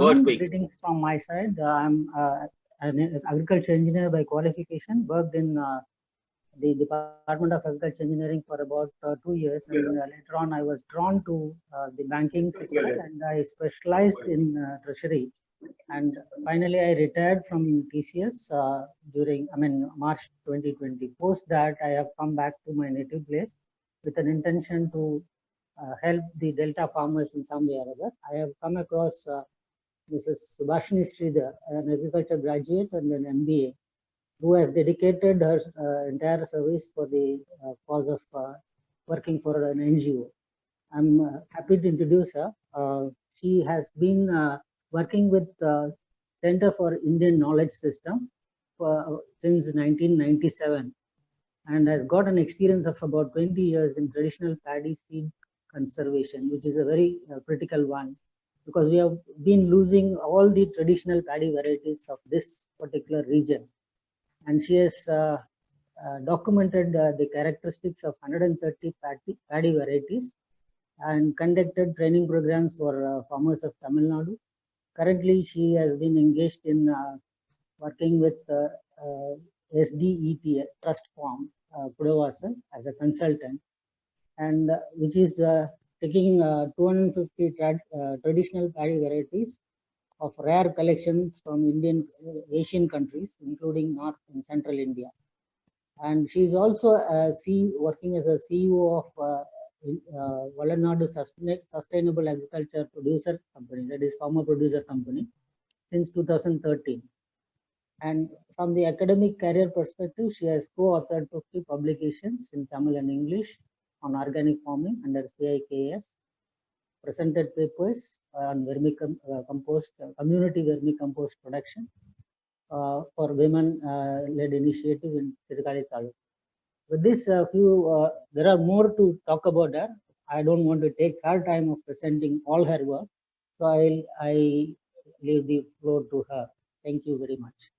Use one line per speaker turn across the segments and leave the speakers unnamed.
afternoon.
quick.
Greetings from my side. I'm an agriculture engineer by qualification, worked in the Department of Agriculture Engineering for about 2 years, and later on I was drawn to the banking sector, and I specialized in treasury. And finally, I retired from TCS during, March 2020. Post that, I have come back to my native place with an intention to help the Delta farmers in some way or other. I have come across Mrs. Subhashini Sridhar, an agriculture graduate and an MBA, who has dedicated her entire service for the cause of working for an NGO. I'm happy to introduce her. She has been working with Center for Indian Knowledge System since 1997, and has got an experience of about 20 years in traditional paddy seed conservation, which is a very critical one, because we have been losing all the traditional paddy varieties of this particular region. And she has documented the characteristics of 130 paddy varieties and conducted training programs for farmers of Tamil Nadu. Currently, she has been engaged in working with SDET, Trust Farm, Pudavasal, as a consultant, and which is taking 250 traditional paddy varieties of rare collections from Asian countries, including North and Central India. And she is also working as a CEO of Valanadu Sustainable Agriculture Producer Company, that is Farmer Producer Company, since 2013. And from the academic career perspective, she has co-authored 50 publications in Tamil and English on organic farming under CIKS, presented papers on community vermicompost production for women-led initiative in Sirikali Taluk. With this, there are more to talk about her. I don't want to take her time of presenting all her work, so I leave the floor to her. Thank you very much.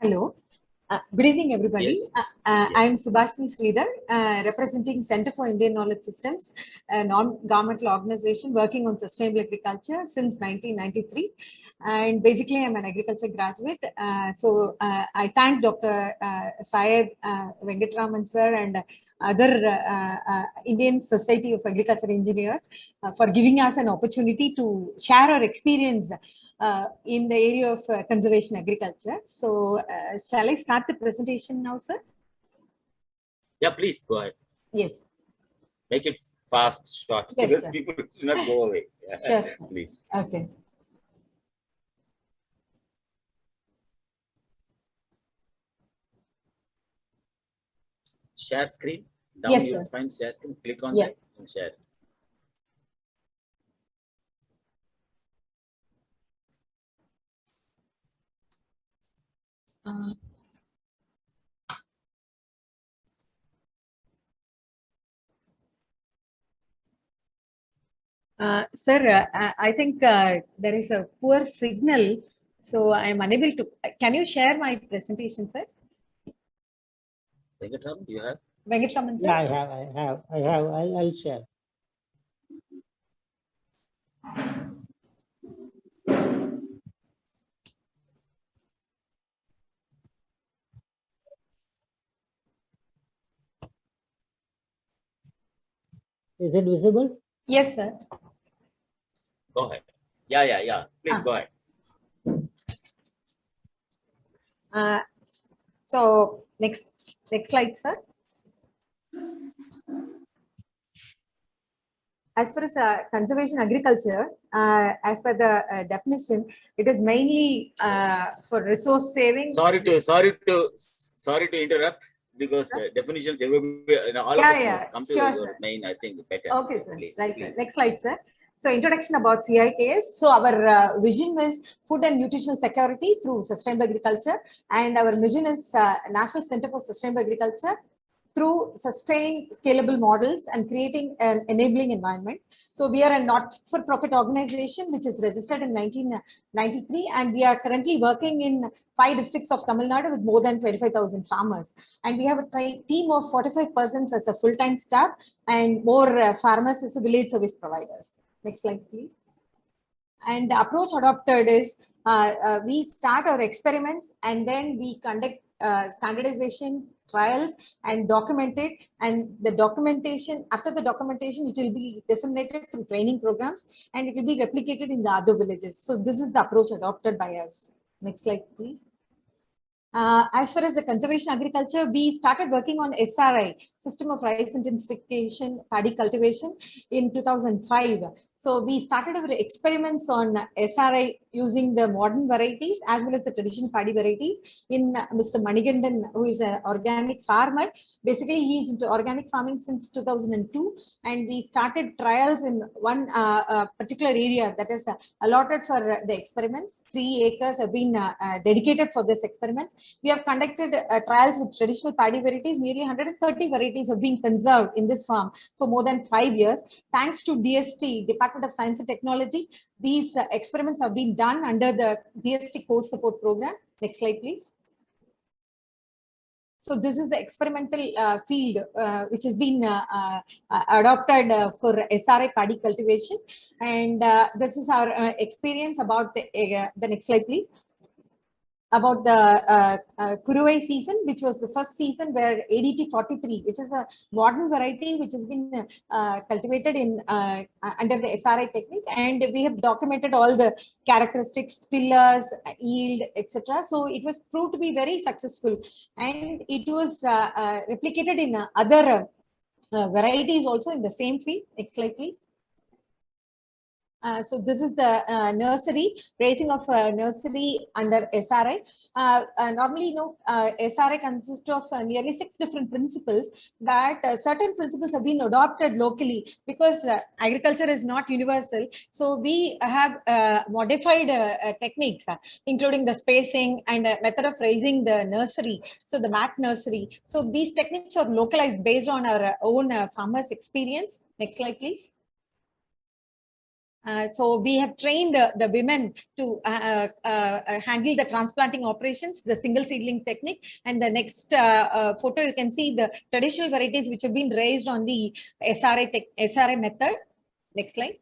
Hello. Good evening, everybody.
Yes.
I'm Subhashini Sridhar, representing Center for Indian Knowledge Systems, a non-governmental organization working on sustainable agriculture since 1993. And basically, I'm an agriculture graduate. So I thank Dr. Syed Venkatraman sir and other Indian Society of Agricultural Engineers for giving us an opportunity to share our experience in the area of conservation agriculture. So shall I start the presentation now, sir?
Yeah, please go ahead.
Yes.
Make it fast, short,
Yes,
because
sir.
people do not go away.
Sure.
Please.
Okay.
Share screen. Down
Yes,
you will
sir.
find share screen. Click on
Yeah.
that and share.
Sir, I think there is a poor signal, so I am unable to. Can you share my presentation, sir?
Venkatraman, you have?
Venkatraman, sir?
Yeah, I have. I'll share. Is it visible?
Yes, sir.
Go ahead. Yeah. Please go ahead.
So next slide, sir. As far as conservation agriculture, as per the definition, it is mainly for resource saving.
Sorry to interrupt, because definitions everywhere, all
Yeah,
of us
yeah,
come
sure,
to your
sir.
main, I think, better.
Okay, sir.
Please,
Right,
please.
sir. Next slide, sir. So introduction about CIKS. So our vision is food and nutritional security through sustainable agriculture, and our mission is National Center for Sustainable Agriculture through sustained scalable models and creating an enabling environment. So we are a not-for-profit organization which is registered in 1993, and we are currently working in 5 districts of Tamil Nadu with more than 25,000 farmers. And we have a team of 45 persons as a full-time staff and more farmers as village service providers. Next slide, please. And the approach adopted is we start our experiments and then we conduct standardization trials and document it, and the documentation, after the documentation, it will be disseminated through training programs and it will be replicated in the other villages. So this is the approach adopted by us. Next slide, please. As far as the conservation agriculture, we started working on SRI, System of Rice Intensification Paddy Cultivation, in 2005. So we started our experiments on SRI using the modern varieties as well as the traditional paddy varieties in Mr. Manigandan, who is an organic farmer. Basically, he is into organic farming since 2002, and we started trials in one particular area that is allotted for the experiments. 3 acres have been dedicated for this experiment. We have conducted trials with traditional paddy varieties. Nearly 130 varieties have been conserved in this farm for more than 5 years. Thanks to DST, Department of Science and Technology, these experiments have been done under the DST course support program. Next slide, please. So this is the experimental field which has been adopted for SRI paddy cultivation. And this is our experience about the next slide, please. About the Kuruvai season, which was the first season where ADT 43, which is a modern variety which has been cultivated in under the SRI technique, and we have documented all the characteristics, tillers, yield, etc. So it was proved to be very successful, and it was replicated in other varieties also in the same field. Next slide, please. So this is the nursery, raising of nursery under SRI. Normally, SRI consists of nearly 6 different principles, but certain principles have been adopted locally because agriculture is not universal. So we have modified techniques, including the spacing and method of raising the nursery. So the mat nursery. So these techniques are localized based on our own farmers' experience. Next slide, please. So we have trained the women to handle the transplanting operations, the single seedling technique. And the next photo, you can see the traditional varieties which have been raised on the SRI method. Next slide.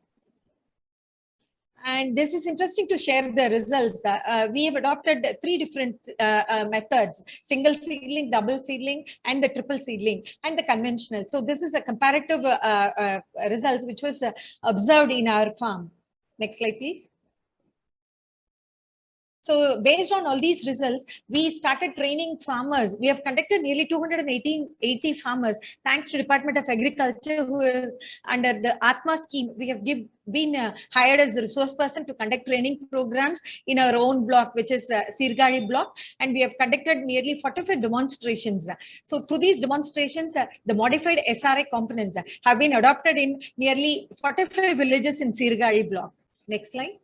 And this is interesting to share the results. We have adopted 3 different methods: single seedling, double seedling, and the triple seedling, and the conventional. So this is a comparative results which was observed in our farm. Next slide, please. So based on all these results, we started training farmers. We have conducted nearly 280 farmers, thanks to Department of Agriculture, who is under the Atma scheme. We have been hired as the resource person to conduct training programs in our own block, which is Sirgari block, and we have conducted nearly 45 demonstrations. So through these demonstrations, the modified SRI components have been adopted in nearly 45 villages in Sirgari block. Next slide.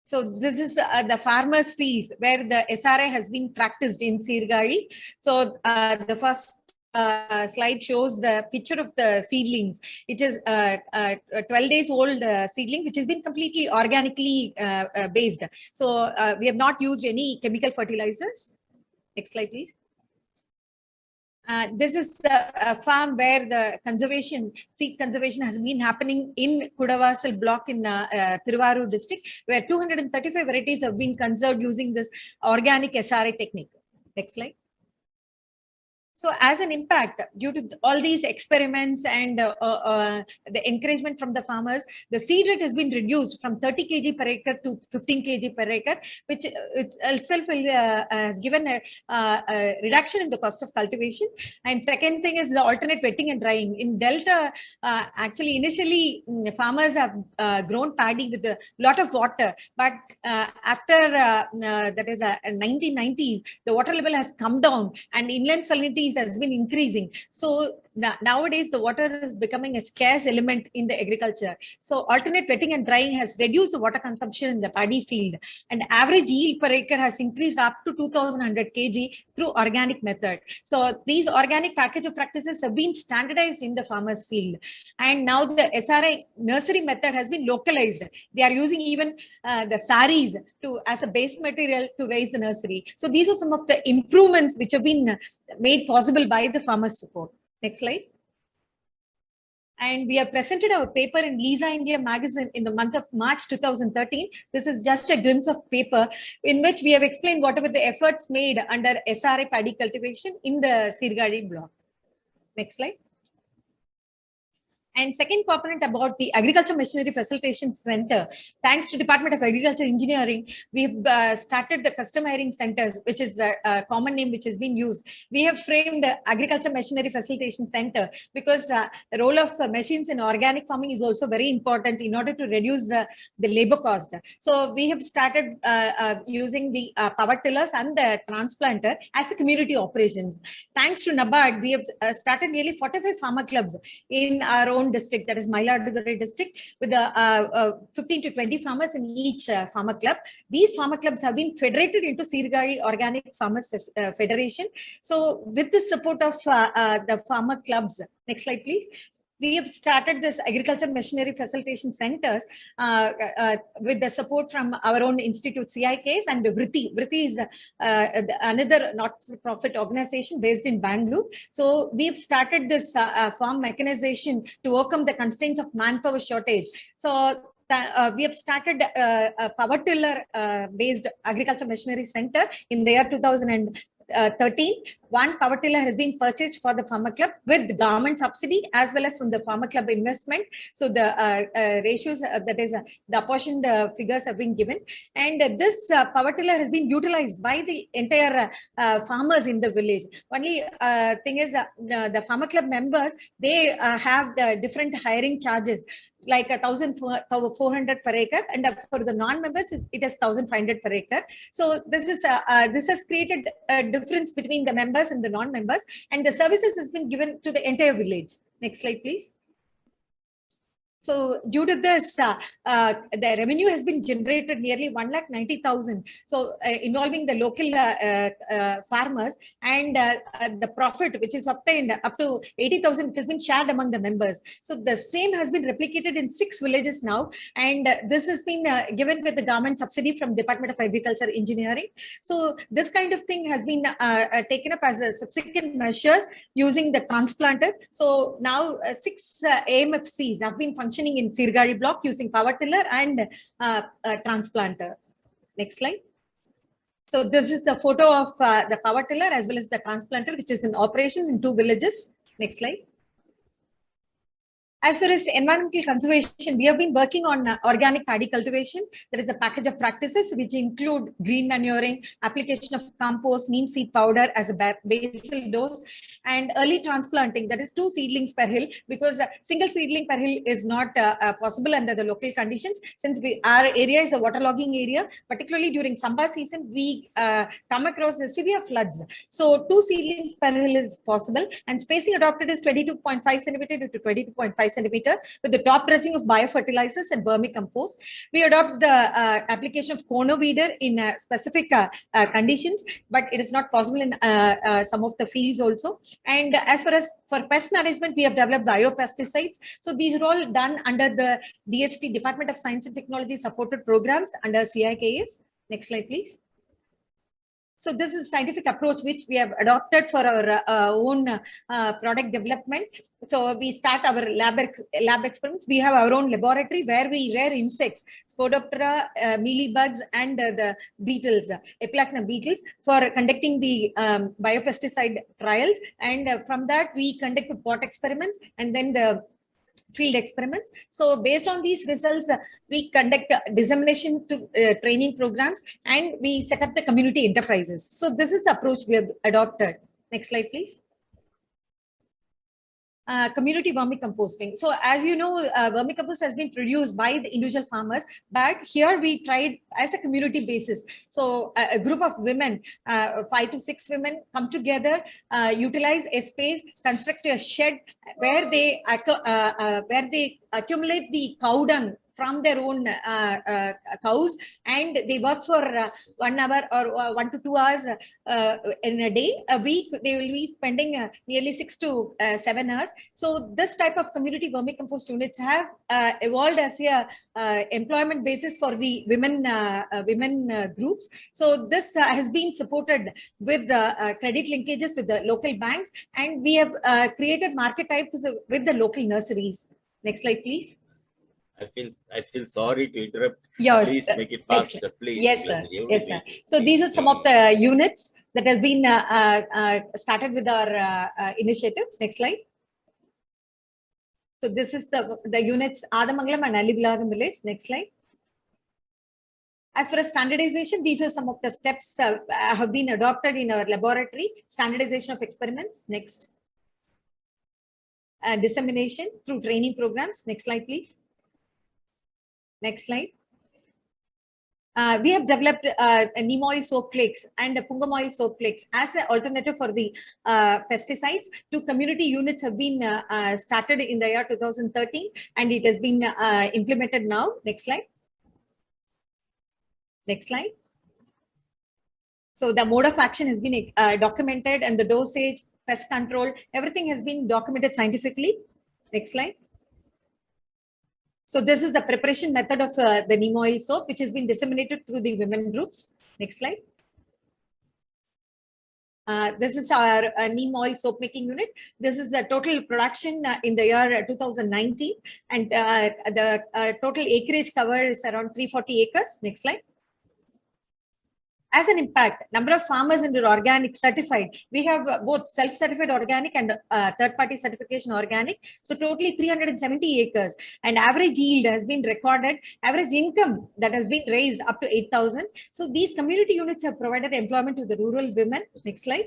So this is the farmers' fields where the SRI has been practiced in Sirgari. So the first slide shows the picture of the seedlings. It is a 12 days old seedling, which has been completely organically based. So we have not used any chemical fertilizers. Next slide, please. This is the farm where the seed conservation has been happening in Kudavasal block in Thiruvarur district, where 235 varieties have been conserved using this organic SRI technique. Next slide. So as an impact, due to all these experiments and the encouragement from the farmers, the seed rate has been reduced from 30 kg per acre to 15 kg per acre, which itself has given a reduction in the cost of cultivation. And second thing is the alternate wetting and drying. In Delta, actually initially farmers have grown paddy with a lot of water, but after that is 1990s, the water level has come down and inland salinity has been increasing. So nowadays the water is becoming a scarce element in the agriculture. So alternate wetting and drying has reduced the water consumption in the paddy field, and average yield per acre has increased up to 2,100 kg through organic method. So these organic package of practices have been standardized in the farmers field, and now the SRI nursery method has been localized. They are using even the saris as a base material to raise the nursery. So these are some of the improvements which have been made possible by the farmers support. Next slide. And we have presented our paper in Lisa India magazine in the month of March 2013. This is just a glimpse of paper in which we have explained whatever the efforts made under SRI paddy cultivation in the Sirgari block. Next slide. And second component about the Agriculture Machinery Facilitation Center. Thanks to Department of Agriculture Engineering, we've started the custom hiring centers, which is a common name which has been used. We have framed the Agriculture Machinery Facilitation Center because the role of machines in organic farming is also very important in order to reduce the labor cost. So we have started using the power tillers and the transplanter as a community operations. Thanks to NABARD, we have started nearly 45 farmer clubs in our own district, that is Mailaduguri district, with 15 to 20 farmers in each farmer club. These farmer clubs have been federated into Sirgari Organic Farmers Federation. So with the support of the farmer clubs, next slide please, we have started this agriculture machinery facilitation centers with the support from our own institute CIKS and Vritti. Vritti is another not-for-profit organization based in Bangalore. So we've started this farm mechanization to overcome the constraints of manpower shortage. So we have started a power tiller based agriculture machinery center in the year 2013. One power tiller has been purchased for the farmer club with government subsidy as well as from the farmer club investment. So the ratios, that is the apportioned figures have been given, and this power tiller has been utilized by the entire farmers in the village. Only thing is the farmer club members, they have the different hiring charges, like 1,400 per acre, and for the non-members it is 1,500 per acre. So this has created a difference between the members and the non-members, and the services has been given to the entire village. Next slide please. So due to this, the revenue has been generated nearly 1,90,000. So involving the local farmers, and the profit which is obtained up to 80,000, which has been shared among the members. So the same has been replicated in 6 villages now, and this has been given with the government subsidy from Department of Agriculture Engineering. So this kind of thing has been taken up as a subsequent measures using the transplanter. So now 6 AMFCs have been functioning in Sirgari block using power tiller and transplanter. Next slide. So this is the photo of the power tiller as well as the transplanter, which is in operation in 2 villages. Next slide. As far as environmental conservation, we have been working on organic paddy cultivation. There is a package of practices which include green manuring, application of compost, neem seed powder as a basal dose, and early transplanting, that is 2 seedlings per hill, because single seedling per hill is not possible under the local conditions. Since our area is a waterlogging area, particularly during Samba season, we come across the severe floods. So 2 seedlings per hill is possible, and spacing adopted is 22.5 centimeter to 22.5 centimeter with the top dressing of biofertilizers and vermicompost. We adopt the application of corner weeder in specific conditions, but it is not possible in some of the fields also. And as far as for pest management, we have developed biopesticides. So these are all done under the DST, Department of Science and Technology supported programs under CIKS. Next slide, please. So this is scientific approach which we have adopted for our own product development. So we start our lab experiments. We have our own laboratory where we rear insects, Spodoptera, mealybugs, and the beetles, Epilacna beetles, for conducting the biopesticide trials. And from that we conduct pot experiments and then the field experiments. So based on these results, we conduct dissemination to training programs, and we set up the community enterprises. So this is the approach we have adopted. Next slide, please. community vermicomposting. So as you know, vermicompost has been produced by the individual farmers, but here we tried as a community basis. So a group of women, 5 to 6 women come together, utilize a space, construct a shed where they accumulate the cow dung from their own cows, and they work for 1 hour or 1 to 2 hours in a day. A week they will be spending nearly 6 to 7 hours. So this type of community vermicompost units have evolved as a employment basis for the women groups. So this has been supported with credit linkages with the local banks, and we have created market types with the local nurseries. Next slide, please.
I feel sorry to interrupt.
Yes,
please make it faster, please.
Yes, sir. Yes, sir. So these are some of the units that has been started with our initiative. Next slide. So this is the units Adamangalam and Alivilaram village. Next slide. As far as standardization, these are some of the steps have been adopted in our laboratory. Standardization of experiments. Next. Dissemination through training programs. Next slide, please. Next slide. We have developed neem oil soap flakes and pungam oil soap flakes as an alternative for the pesticides. 2 community units have been started in the year 2013, and it has been implemented now. Next slide. Next slide. So the mode of action has been documented, and the dosage, pest control, everything has been documented scientifically. Next slide. So this is the preparation method of the neem oil soap, which has been disseminated through the women groups. Next slide. This is our neem oil soap making unit. This is the total production in the year 2019, and the total acreage cover is around 340 acres. Next slide. As an impact, number of farmers under organic certified, we have both self-certified organic and third-party certification organic. So totally 370 acres, and average yield has been recorded, average income that has been raised up to 8,000. So these community units have provided employment to the rural women. Next slide.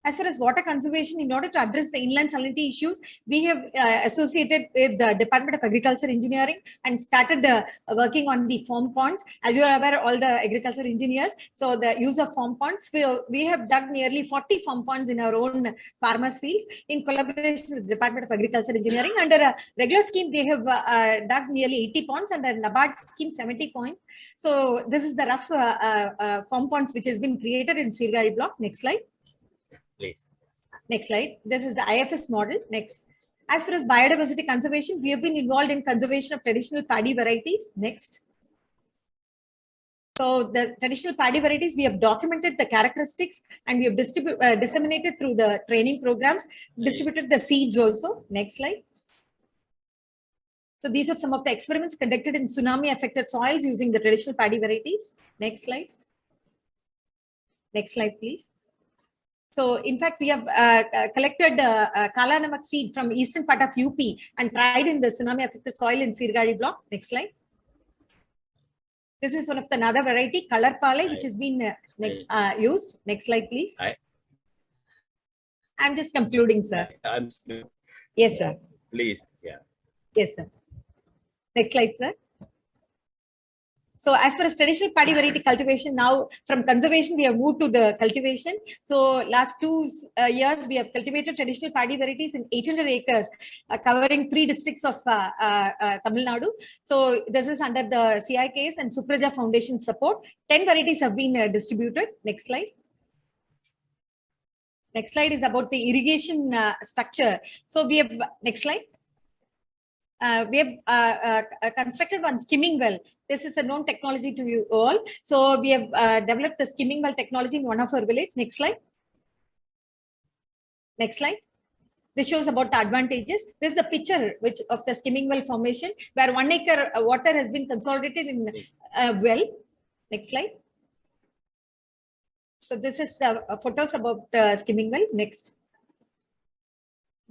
As far as water conservation, in order to address the inland salinity issues, we have associated with the Department of Agriculture Engineering and started working on the foam ponds. As you are aware, all the agriculture engineers, so the use of foam ponds, we have dug nearly 40 foam ponds in our own farmers' fields in collaboration with the Department of Agriculture Engineering. Under a regular scheme, they have dug nearly 80 ponds, and under NABARD scheme, 70 ponds. So this is the rough foam ponds which has been created in Sirgari block. Next slide.
Please.
Next slide. This is the IFS model. Next. As far as biodiversity conservation, we have been involved in conservation of traditional paddy varieties. Next. So the traditional paddy varieties, we have documented the characteristics, and we have disseminated through the training programs, distributed the seeds also. Next slide. So these are some of the experiments conducted in tsunami affected soils using the traditional paddy varieties. Next slide. Next slide, please. So, in fact, we have collected Kala Namak seed from eastern part of UP and tried in the tsunami affected soil in Sirgari block. Next slide. This is one of the another variety, Color Pale, which has been used. Next slide, please. I'm just concluding, sir. Yes, sir.
Please, yeah.
Yes, sir. Next slide, sir. So as far as traditional paddy variety cultivation, now from conservation, we have moved to the cultivation. So last 2 years, we have cultivated traditional paddy varieties in 800 acres, covering 3 districts of Tamil Nadu. So this is under the CIKS and Supraja Foundation support. 10 varieties have been distributed. Next slide. Next slide is about the irrigation structure. So we have, next slide. We have constructed one skimming well. This is a known technology to you all. So we have developed the skimming well technology in one of our village. Next slide. Next slide. This shows about the advantages. This is a picture of the skimming well formation where 1 acre water has been consolidated in a well. Next slide. So this is photos about the skimming well. Next.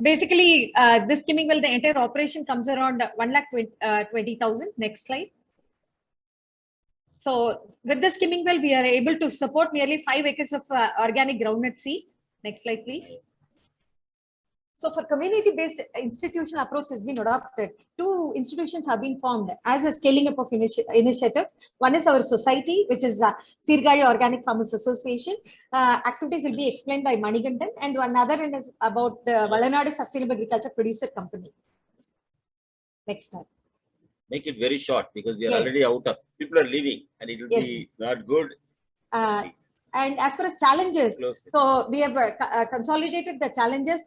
Basically, this skimming well, the entire operation comes around 1,20,000. Next slide. So with the skimming well, we are able to support nearly 5 acres of organic groundnut feed. Next slide, please. So for community-based institutional approach has been adopted. 2 institutions have been formed as a scaling up of initiatives. One is our society, which is Sirgari Organic Farmers Association. Activities will be explained by Manigandan, and another one is about the Valanadu Sustainable Agriculture Producer Company. Next slide.
Make it very short because we are
Yes.
already out of, people are leaving and it will
Yes.
be not good. Please,
And as far as challenges,
close it.
so we have consolidated the challenges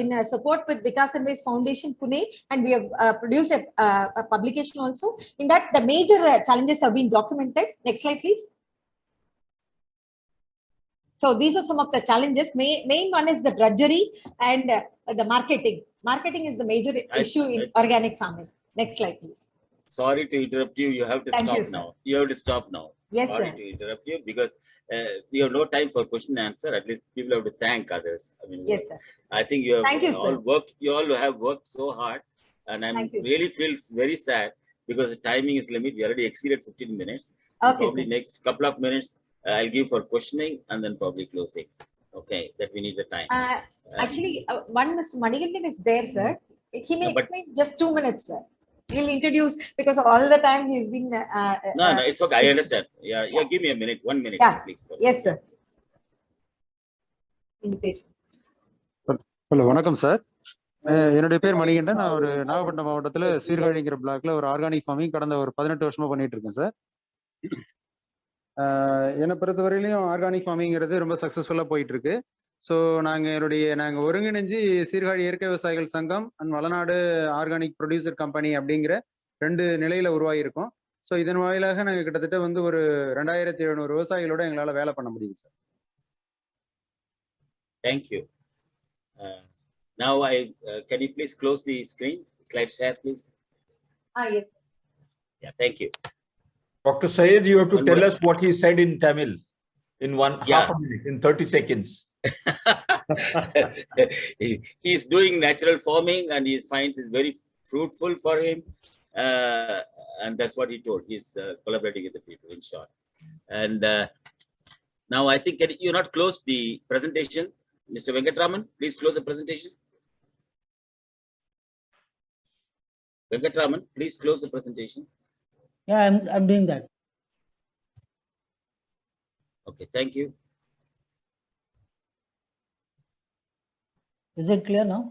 in support with Vikas and Ways Foundation Pune, and we have produced a publication also. In that, the major challenges have been documented. Next slide, please. So these are some of the challenges. Main one is the drudgery and the marketing. Marketing is the major issue in organic farming. Next slide, please.
Sorry to interrupt you. You have to
Thank
stop
you, sir.
now. You have to stop now.
Yes,
Sorry
sir.
to interrupt you because we have no time for question and answer. At least people have to thank others. I mean,
Yes, sir.
I think you have
Thank you,
all
sir.
worked. You all have worked so hard, and I'm
Thank you, sir.
really feels very sad because the timing is limit. We already exceeded 15 minutes.
Okay,
Probably
sir.
next couple of minutes I'll give for questioning and then probably closing. Okay, that we need the time.
Actually, one Mr. Manigandan is there, sir. He may
Yeah, but-
explain just 2 minutes, sir. He'll introduce because all the time he's been.
No, it's okay. I understand. Yeah. Give me a minute. 1 minute,
Yeah.
please.
Yes, sir. Invitation.
Hello வணக்கம் sir. என்னுடைய பேர் மணிகண்டன். நான் ஒரு நாகப்பட்டினம் மாவட்டத்தில் சீர்காழிங்கிற பிளாக்ல ஒரு organic farming கடந்த ஒரு 18 வருஷமா பண்ணிட்டு இருக்கேன் சார். என்னை பொறுத்த வரையிலையும் ஆர்கானிக் ஃபார்மிங்கிறது ரொம்ப சக்ஸஸ்ஃபுல்லாக போயிட்டு இருக்கு. ஸோ நாங்கள் ஒருங்கிணைஞ்சு சீர்காழி இயற்கை விவசாயிகள் சங்கம் and Valanadu organic producer company அப்படிங்கிற 2 நிலையில உருவாகியிருக்கோம். ஸோ இதன் வாயிலாக நாங்கள் கிட்டத்தட்ட வந்து ஒரு 2700 விவசாயிகளோட எங்களால் வேலை பண்ண முடியுது sir.
Thank you. Now can you please close the screen? Slide share, please.
Yes.
Yeah, thank you.
Dr. Syed, you have to
One
tell
more.
us what he said in Tamil in half a minute, in 30 seconds.
He is doing natural farming and he finds it very fruitful for him. And that's what he told. He's collaborating with the people, in short. And now I think, can you not close the presentation? Mr. Venkatraman, please close the presentation. Venkatraman, please close the presentation.
Yeah, I'm doing that.
Okay, thank you.
Is it clear now?